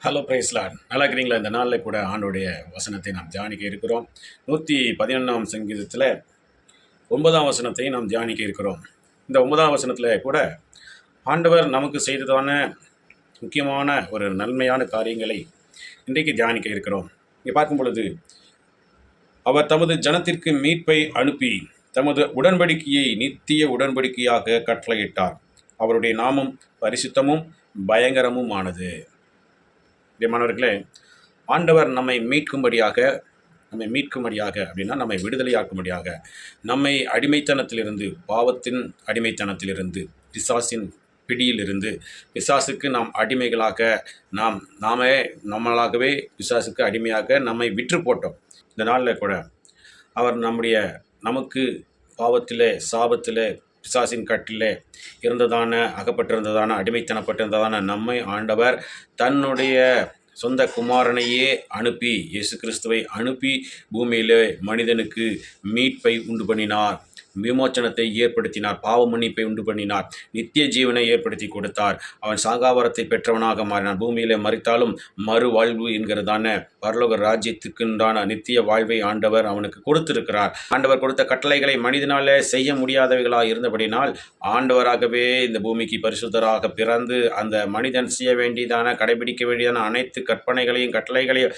Hello பிரைஸ்லாட், நல்லா இருக்கிறீங்களா? இந்த நாளில் கூட ஆண்டோடைய வசனத்தை நாம் தியானிக்க இருக்கிறோம். 111ஆம் சங்கீதத்தில் 9ஆம் வசனத்தை நாம் தியானிக்க இருக்கிறோம். இந்த 9ஆம் வசனத்தில் கூட ஆண்டவர் நமக்கு செய்ததான முக்கியமான ஒரு நன்மையான காரியங்களை இன்றைக்கு தியானிக்க இருக்கிறோம். இங்கே பார்க்கும் பொழுது, அவர் தமது ஜனத்திற்கு மீட்பை அனுப்பி தமது உடன்படிக்கையை நித்திய உடன்படிக்கையாக கட்டளையிட்டார். அவருடைய நாமம் பரிசுத்தமும் பயங்கரமுமானது. மாணவர்களே, ஆண்டவர் நம்மை மீட்கும்படியாக அப்படின்னா நம்மை விடுதலையாக்கும்படியாக, நம்மை அடிமைத்தனத்திலிருந்து, பாவத்தின் அடிமைத்தனத்திலிருந்து, பிசாசின் பிடியிலிருந்து, பிசாசுக்கு நாம் அடிமைகளாக நம்மளாகவே பிசாசுக்கு அடிமையாக நம்மை விற்று போட்டோம். இந்த நாளில் கூட அவர் நமக்கு பாவத்திலே, சாபத்திலே, பிசாசின் கட்டிலே அகப்பட்டிருந்ததான, அடிமைத்தனப்பட்டிருந்ததான நம்மை ஆண்டவர் தன்னுடைய சொந்த குமாரனையே அனுப்பி, இயேசு கிறிஸ்துவை அனுப்பி பூமியிலே மனிதனுக்கு மீட்பை உண்டு பண்ணினார், விமோச்சனத்தை ஏற்படுத்தினார், பாவ மன்னிப்பை உண்டு பண்ணினார், நித்திய ஜீவனை ஏற்படுத்தி கொடுத்தார். அவன் சாகாவரத்தை பெற்றவனாக மாறினான். பூமியிலே மரித்தாலும் மறு வாழ்வு என்கிறதான பரலோக ராஜ்யத்துக்குண்டான நித்திய வாழ்வை ஆண்டவர் அவனுக்கு கொடுத்திருக்கிறார். ஆண்டவர் கொடுத்த கட்டளைகளை மனிதனாலே செய்ய முடியாதவைகளாக இருந்தபடினால் ஆண்டவராகவே இந்த பூமிக்கு பரிசுத்தராக பிறந்து அந்த மனிதன் செய்ய வேண்டியதான, கடைபிடிக்க வேண்டியதான அனைத்து கற்பனைகளையும் கட்டளைகளையும்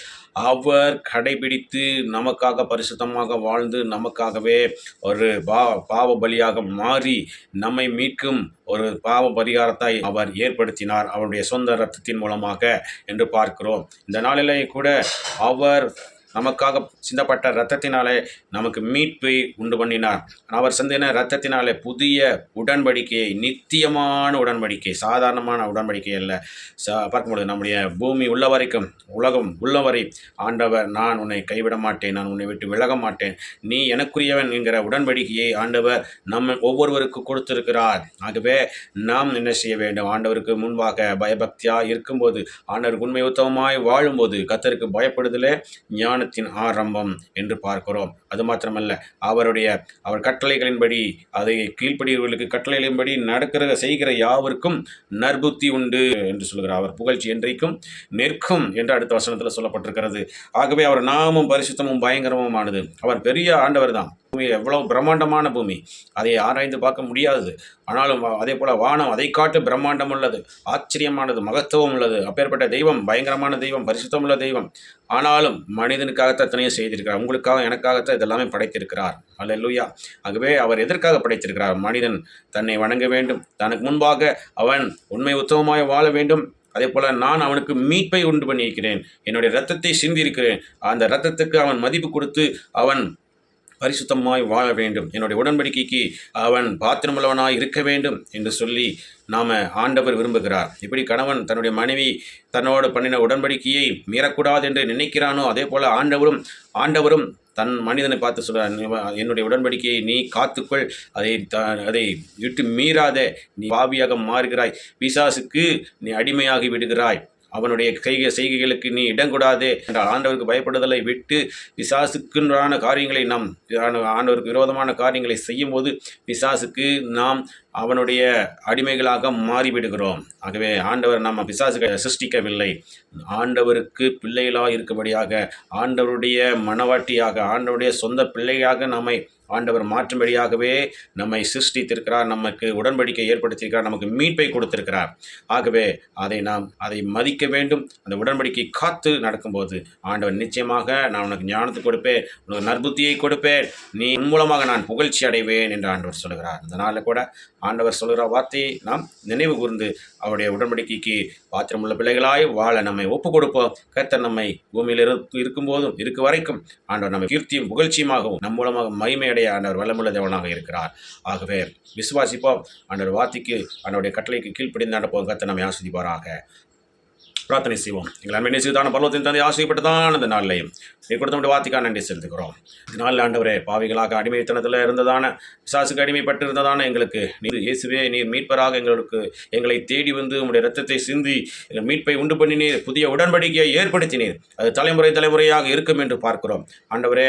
அவர் கடைபிடித்து நமக்காக பரிசுத்தமாக வாழ்ந்து நமக்காகவே ஒரு பாவ பலியாக மாறி நம்மை மீட்கும் ஒரு பாவ பரிகாரத்தை அவர் ஏற்படுத்தினார், அவருடைய சொந்த இரத்தத்தின் மூலமாக என்று பார்க்கிறோம். இந்த நாளிலே கூட அவர் நமக்காக சிந்தப்பட்ட இரத்தத்தினாலே நமக்கு மீட்பை உண்டு பண்ணினார். அவர் சிந்தின இரத்தத்தினாலே புதிய உடன்படிக்கையை, நித்தியமான உடன்படிக்கை, சாதாரணமான உடன்படிக்கை அல்ல. பார்க்கும்பொழுது நம்முடைய பூமி உள்ள வரைக்கும், உலகம் உள்ளவரை ஆண்டவர், நான் உன்னை கைவிட மாட்டேன், நான் உன்னை விட்டு விலக மாட்டேன், நீ எனக்குரியவன் என்கிற உடன்படிக்கையை ஆண்டவர் நம்ம ஒவ்வொருவருக்கு கொடுத்திருக்கிறார். ஆகவே நாம் என்ன செய்ய வேண்டும்? ஆண்டவருக்கு முன்பாக பயபக்தியாக இருக்கும்போது, ஆண்டவருக்கு உண்மை உத்தமமாய் வாழும்போது, கர்த்தருக்கு பயப்படுதலே ஞானத்தின் ஆரம்பம் என்று பார்க்கிறோம். அது மாத்திரமல்ல, அவர் கட்டளைகளின்படி, அதை கீழ்ப்படியவர்களுக்கு கட்டளைகளின்படி செய்கிற யாவருக்கும் நற்புத்தி உண்டு என்று சொல்கிறார். அவர் புகழ்ச்சி என்றைக்கும் நிற்கும் என்று அடுத்த வசனத்தில் சொல்லப்பட்டிருக்கிறது. ஆகவே அவர் நாமும் பரிசுத்தமும் பயங்கரமுமானது. அவர் பெரிய ஆண்டவர் தான். பூமி எவ்வளவு பிரம்மாண்டமான பூமி, அதை ஆராய்ந்து பார்க்க முடியாதது. ஆனாலும் அதே போல வானம் அதை காட்டு பிரம்மாண்டம் உள்ளது, ஆச்சரியமானது, மகத்துவம் உள்ளது. அப்பேற்பட்ட தெய்வம், பயங்கரமான தெய்வம், பரிசுத்தமுள்ள தெய்வம். ஆனாலும் மனிதனுக்காகத்தான் எத்தனையோ செய்திருக்கிறார். உங்களுக்காக, எனக்காகத்தான் இதெல்லாமே படைத்திருக்கிறார். அல்லேலூயா. ஆகவே அவர் எதற்காக படைத்திருக்கிறார்? மனிதன் தன்னை வணங்க வேண்டும், தனக்கு முன்பாக அவன் உண்மை உத்தமமாய் வாழ வேண்டும். அதே போல் நான் அவனுக்கு மீட்பை உண்டு பண்ணியிருக்கிறேன், என்னுடைய இரத்தத்தை சிந்தியிருக்கிறேன், அந்த இரத்தத்துக்கு அவன் மதிப்பு கொடுத்து அவன் பரிசுத்தமாய் வாழ வேண்டும், என்னுடைய உடன்படிக்கைக்கு அவன் பாத்திரமுள்ளவனாய் இருக்க வேண்டும் என்று சொல்லி ஆண்டவர் விரும்புகிறார். இப்படி கணவன் தன்னுடைய மனைவி தன்னோடு பண்ணின உடன்படிக்கையை மீறக்கூடாது என்று நினைக்கிறானோ, அதே போல் ஆண்டவரும் தன் மனிதனை பார்த்து சொல்கிறார், என்னுடைய உடன்படிக்கையை நீ காத்துக்கொள், அதை விட்டு மீறாதே, நீ பாவியாக மாறுகிறாய், பிசாசுக்கு நீ அடிமையாகி விடுகிறாய், அவனுடைய செய்கைகளுக்கு நீ இடங்கூடாதே என்றால், ஆண்டவருக்கு பயப்படுதலை விட்டு பிசாசுக்குன்றான காரியங்களை ஆண்டவருக்கு விரோதமான காரியங்களை செய்யும் போது பிசாசுக்கு அவனுடைய அடிமைகளாக மாறிவிடுகிறோம். ஆகவே ஆண்டவர் நம்ம பிசாசுகளை சிருஷ்டிக்கவில்லை, ஆண்டவருக்கு பிள்ளைகளாக இருக்கும்படியாக, ஆண்டவருடைய மனவாட்டியாக, ஆண்டவருடைய சொந்த பிள்ளையாக ஆண்டவர் மாற்றும்படியாகவே நம்மை சிருஷ்டித்திருக்கிறார், நமக்கு உடன்படிக்கை ஏற்படுத்தியிருக்கிறார், நமக்கு மீட்பை கொடுத்திருக்கிறார். ஆகவே அதை மதிக்க வேண்டும். அந்த உடன்படிக்கை காத்து நடக்கும்போது ஆண்டவர் நிச்சயமாக, நான் உனக்கு ஞானத்தை கொடுப்பேன், உனக்கு நற்புத்தியை கொடுப்பேன், நீ மூலமாக நான் புகழ்ச்சி அடைவேன் என்று ஆண்டவர் சொல்கிறார். இந்த நாளில் கூட ஆண்டவர் சொல்கிற வார்த்தையை நாம் நினைவு கூர்ந்து அவருடைய உடன்படிக்கைக்கு பாத்திரமுள்ள பிள்ளைகளாய் வாழ நம்மை ஒப்புக் கொடுப்போம். கர்த்தர் நம்மை பூமியில் இருக்கும்போதும் இருக்க வரைக்கும் ஆண்டவர் நம்மை கீர்த்தியும் புகழ்ச்சியுமாகவும் நம் மூலமாக மகிமையடைய ஆண்டவர் வல்லமுள்ள தேவனாக இருக்கிறார். ஆகவே விசுவாசிப்போம், ஆண்டவர் வார்த்தைக்கு, ஆண்டவருடைய கட்டளைக்கு கீழ்ப்படிந்து நடப்போம். கர்த்தர் நம்மை ஆசீர்வதிப்பாராக. பிரார்த்தனை செய்வோம். எங்கள் அன்பை நேசித்தான பரலோகத்தின் தந்தை, ஆசைப்பட்டுதான் இந்த நாளிலையும் நீ கொடுத்த வார்த்தைக்காக நன்றி செலுத்துகிறோம். இதனால் ஆண்டவரே, பாவிகளாக அடிமைத்தனத்தில் இருந்ததான, பிசாசுக்கு அடிமைப்பட்டு இருந்ததான எங்களுக்கு நீர் இயேசுவே, நீர் மீட்பராக எங்களை தேடி வந்து உங்களுடைய இரத்தத்தை சிந்தி எங்கள் மீட்பை உண்டு பண்ணினீர், புதிய உடன்படிக்கையை ஏற்படுத்தினீர். அது தலைமுறையாக இருக்கும் என்று பார்க்கிறோம். ஆண்டவரே,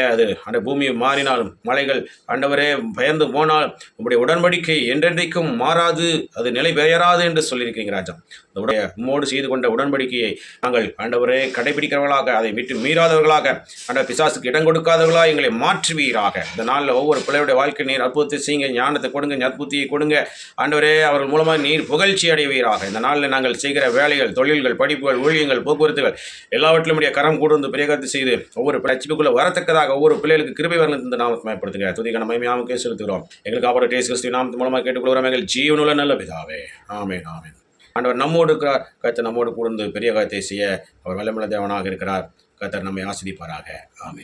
அந்த பூமி மாறினாலும், மலைகள் ஆண்டவரே பயந்து போனால், உங்களுடைய உடன்படிக்கை என்றென்றைக்கும் மாறாது, அது நிலை பெயராது என்று சொல்லியிருக்கீங்க ராஜா. உம்மோடு செய்து கொண்ட உடன்படிக்கையை நாங்கள் ஆண்டவரே கடைபிடிக்கிறவர்களாக, அதை விட்டு மீறாதவர்களாக, ஆண்டவர் பிசாசுக்கு இடம் கொடுக்காதவர்களாக எங்களை மாற்றுவீராக. இந்த நாளில் ஒவ்வொரு பிள்ளையுடைய வாழ்க்கை நீர் அற்புதத்தை செய்யுங்க, ஞானத்தை கொடுங்க, ஞாபகத்தை கொடுங்க ஆண்டவரே. அவர்கள் மூலமாக நீர் புகழ்ச்சி அடைவீராக. இந்த நாளில் நாங்கள் செய்கிற வேலைகள், தொழில்கள், படிப்புகள், ஊழியங்கள், போக்குவரத்துகள் எல்லாவற்றிலும் உடைய கரம் கூர்ந்து பிரேகத்தை செய்து ஒவ்வொரு லட்சிப்புக்குள்ளே வரத்தக்கதாக ஒவ்வொரு பிள்ளைகளுக்கு கிருபை வரணும் இந்த நாமத்தை பயன்படுத்துங்க. துதிக்கான மகிமையாமுக்கே செலுத்துகிறோம். எங்களுக்கு ஆபரேட் இயேசு கிறிஸ்துவின் நாமத்தின் மூலமாக கேட்டுக்கொள்கிறோம் எங்கள் ஜீவனுள்ள நல்ல பிதாவே. ஆமென், ஆமென். ஆண்டவர் நம்மோடு இருக்கிறார். கர்த்தர் நம்மோடு கூர்ந்து பெரிய காரியத்தை செய்ய அவர் வல்லமையுள்ள தேவனாக இருக்கிறார். கர்த்தர் நம்மை ஆசீர்வதிப்பாராக. ஆமென்.